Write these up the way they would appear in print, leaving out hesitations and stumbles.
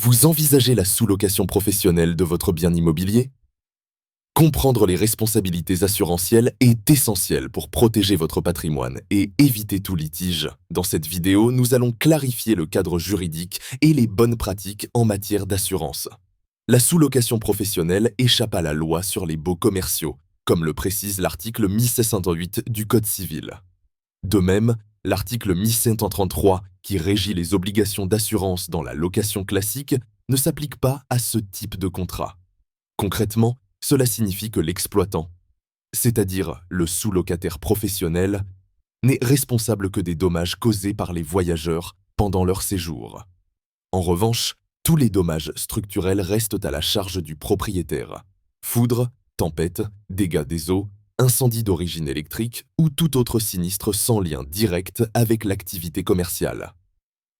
Vous envisagez la sous-location professionnelle de votre bien immobilier? Comprendre les responsabilités assurantielles est essentiel pour protéger votre patrimoine et éviter tout litige. Dans cette vidéo, nous allons clarifier le cadre juridique et les bonnes pratiques en matière d'assurance. La sous-location professionnelle échappe à la loi sur les baux commerciaux, comme le précise l'article 1708 du Code civil. De même, l'article 1733, qui régit les obligations d'assurance dans la location classique, ne s'applique pas à ce type de contrat. Concrètement, cela signifie que l'exploitant, c'est-à-dire le sous-locataire professionnel, n'est responsable que des dommages causés par les voyageurs pendant leur séjour. En revanche, tous les dommages structurels restent à la charge du propriétaire. Foudre, tempête, dégâts des eaux, incendie d'origine électrique ou tout autre sinistre sans lien direct avec l'activité commerciale.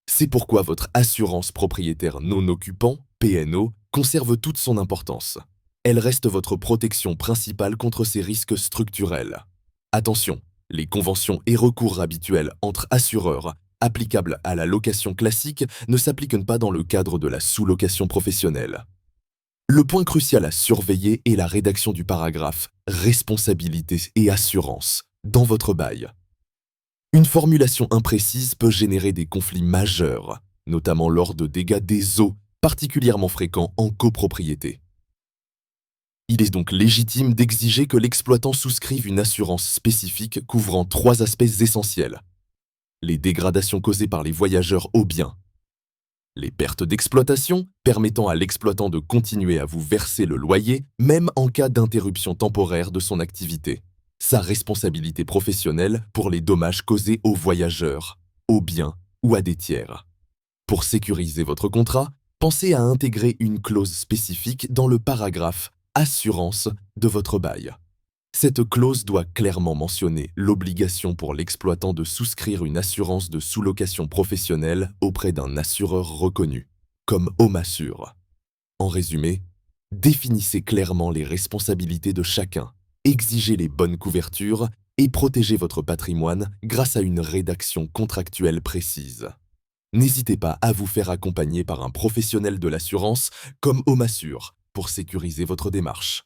C'est pourquoi votre assurance propriétaire non occupant, PNO, conserve toute son importance. Elle reste votre protection principale contre ces risques structurels. Attention, les conventions et recours habituels entre assureurs applicables à la location classique ne s'appliquent pas dans le cadre de la sous-location professionnelle. Le point crucial à surveiller est la rédaction du paragraphe « Responsabilité et assurance » dans votre bail. Une formulation imprécise peut générer des conflits majeurs, notamment lors de dégâts des eaux particulièrement fréquents en copropriété. Il est donc légitime d'exiger que l'exploitant souscrive une assurance spécifique couvrant 3 aspects essentiels: les dégradations causées par les voyageurs au bien, les pertes d'exploitation permettant à l'exploitant de continuer à vous verser le loyer même en cas d'interruption temporaire de son activité, sa responsabilité professionnelle pour les dommages causés aux voyageurs, aux biens ou à des tiers. Pour sécuriser votre contrat, pensez à intégrer une clause spécifique dans le paragraphe « Assurance » de votre bail. Cette clause doit clairement mentionner l'obligation pour l'exploitant de souscrire une assurance de sous-location professionnelle auprès d'un assureur reconnu, comme HomeAssure. En résumé, définissez clairement les responsabilités de chacun, exigez les bonnes couvertures et protégez votre patrimoine grâce à une rédaction contractuelle précise. N'hésitez pas à vous faire accompagner par un professionnel de l'assurance comme HomeAssure pour sécuriser votre démarche.